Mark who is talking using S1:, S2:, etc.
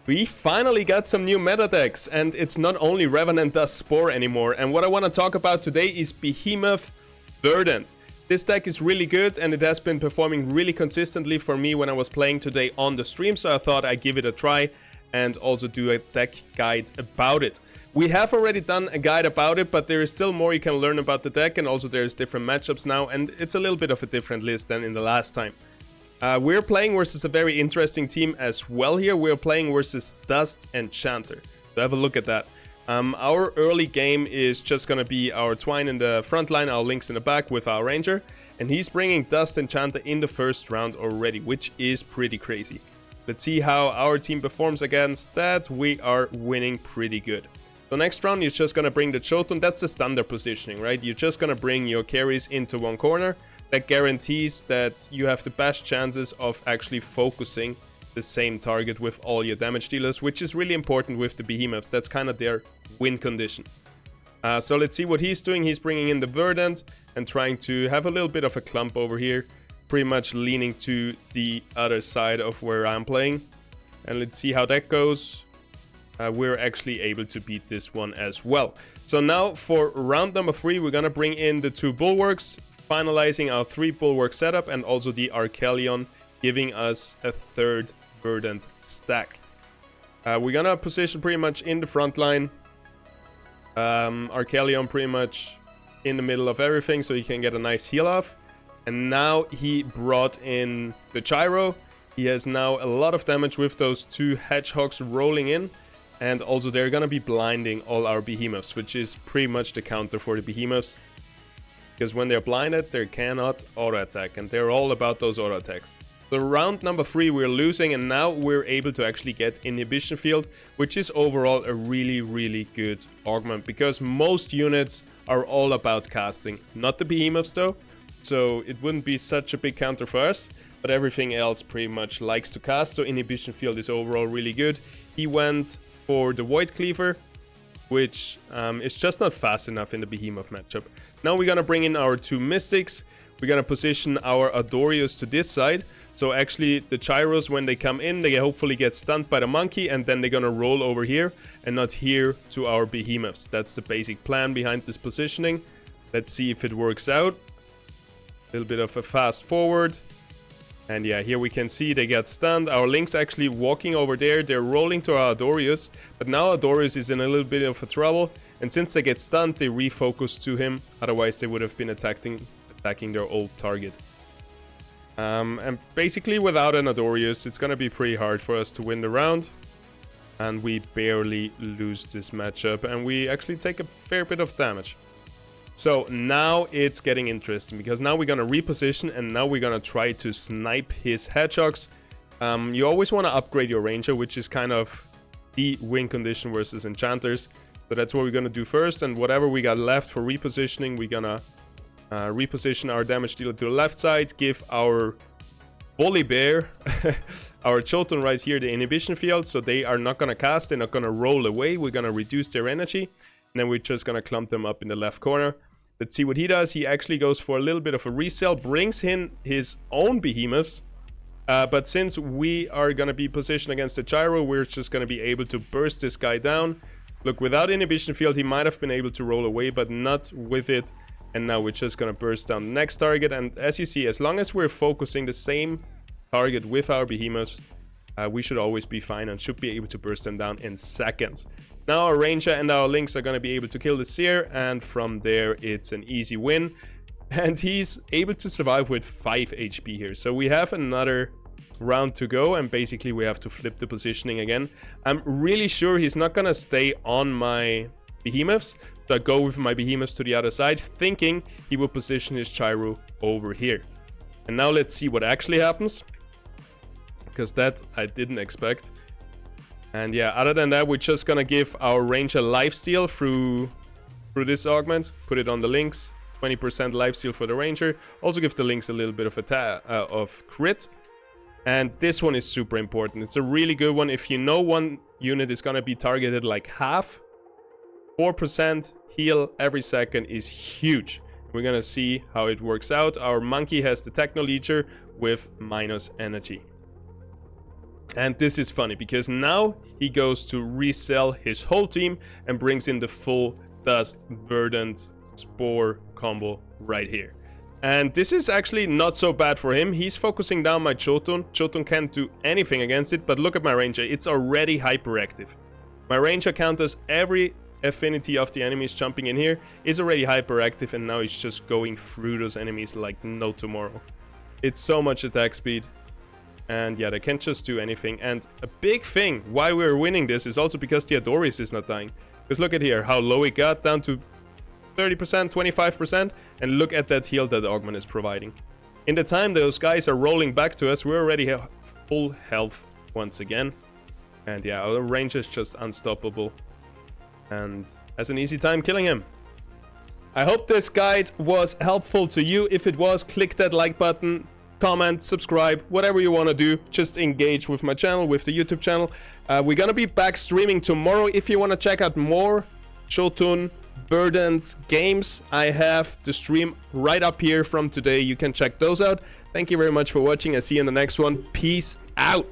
S1: We finally got some new meta decks, and it's not only Revenant Dust Spore anymore. And what I want to talk about today is Behemoth Verdant. This deck is really good, and it has been performing really consistently for me when I was playing today on the stream, so I thought I'd give it a try and also do a deck guide about it. We have already done a guide about it, but there is still more you can learn about the deck, and also there's different matchups now, and it's a little bit of a different list than in the last time. We're playing versus a very interesting team as well here. We're playing versus Dust Enchanter. So have a look at that. Our early game is just going to be our Twine in the front line, our Links in the back with our Ranger. And he's bringing Dust Enchanter in the first round already, which is pretty crazy. Let's see how our team performs against that. We are winning pretty good. So next round, you're just going to bring the Jotun. That's the standard positioning, right? You're just going to bring your carries into one corner. That guarantees that you have the best chances of actually focusing the same target with all your damage dealers, which is really important with the Behemoths. That's kind of their win condition. So let's see what he's doing. He's bringing in the Verdant and trying to have a little bit of a clump over here, pretty much leaning to the other side of where I'm playing. And let's see how that goes. We're actually able to beat this one as well. So now for round number 3, we're going to bring in the 2 Bulwarks, finalizing our 3 Bulwark setup, and also the Archelon, giving us a 3rd Verdant stack. We're gonna position pretty much in the front line. Archelon pretty much in the middle of everything, so he can get a nice heal off. And now he brought in the Gyro. He has now a lot of damage with those 2 Hedgehogs rolling in. And also they're gonna be blinding all our Behemoths, which is pretty much the counter for the Behemoths. Because when they're blinded, they cannot auto-attack, and they're all about those auto-attacks. So round number 3, we're losing, and now we're able to actually get Inhibition Field, which is overall a really good augment, because most units are all about casting. Not the Behemoths though, so it wouldn't be such a big counter for us, but everything else pretty much likes to cast, so Inhibition Field is overall really good. He went for the Void Cleaver, which is just not fast enough in the Behemoth matchup. Now we're gonna bring in our 2 Mystics. We're gonna position our Adorius to this side. So actually the Gyros, when they come in, they hopefully get stunned by the monkey, and then they're gonna roll over here and not here to our Behemoths. That's the basic plan behind this positioning. Let's see if it works out. A little bit of a fast forward. And yeah, here we can see they get stunned. Our Link's actually walking over there. They're rolling to our Adorius. But now Adorius is in a little bit of a trouble. And since they get stunned, they refocus to him. Otherwise, they would have been attacking their old target. And basically, without an Adorius, it's going to be pretty hard for us to win the round. And we barely lose this matchup. And we actually take a fair bit of damage. So now it's getting interesting, because now we're going to reposition, and now we're going to try to snipe his Hedgehogs. You always want to upgrade your Ranger, which is kind of the win condition versus Enchanters. So that's what we're going to do first, and whatever we got left for repositioning, we're going to reposition our damage dealer to the left side, give our Bully Bear, our Jotun right here, the Inhibition Field, so they are not going to cast, they're not going to roll away, we're going to reduce their energy. And then we're just going to clump them up in the left corner. Let's see what he does. He actually goes for a little bit of a resell, brings in his own Behemoths. But since we are going to be positioned against the Gyro, we're just going to be able to burst this guy down. Look, without Inhibition Field, he might have been able to roll away, but not with it. And now we're just going to burst down the next target. And as you see, as long as we're focusing the same target with our Behemoths, we should always be fine and should be able to burst them down in seconds. Now our Ranger and our Links are going to be able to kill the Seer, and from there it's an easy win. And he's able to survive with 5 HP here. So we have another round to go, and basically we have to flip the positioning again. I'm really sure he's not going to stay on my Behemoths, so I go with my Behemoths to the other side, thinking he will position his Gyro over here. And now let's see what actually happens, because that I didn't expect. And yeah, other than that, we're just gonna give our Ranger lifesteal through this augment, put it on the Links, 20% lifesteal for the Ranger. Also give the Links a little bit of crit. And this one is super important. It's a really good one. If you know one unit is gonna be targeted like half, 4% heal every second is huge. We're gonna see how it works out. Our monkey has the Techno Leecher with minus energy. And this is funny because now he goes to resell his whole team and brings in the full dust burdened spore combo right here. And this is actually not so bad for him. He's focusing down my Jotun. Jotun can't do anything against it, but look at my Ranger. It's already hyperactive. My Ranger counters every affinity of the enemies jumping in here, is already hyperactive, and now he's just going through those enemies like no tomorrow. It's so much attack speed. And yeah, they can't just do anything. And a big thing why we're winning this is also because the Adoris is not dying. Because look at here, how low it got, down to 30%, 25%. And look at that heal that Augment is providing. In the time those guys are rolling back to us, we already have full health once again. And yeah, our range is just unstoppable. And has an easy time killing him. I hope this guide was helpful to you. If it was, click that like button, comment, subscribe, whatever you want to do. Just engage with my channel, with the YouTube channel. We're gonna be back streaming tomorrow. If you want to check out more Jotun burdened games, I have the stream right up here from today. You can check those out. Thank you very much for watching. I see you in the next one. Peace out.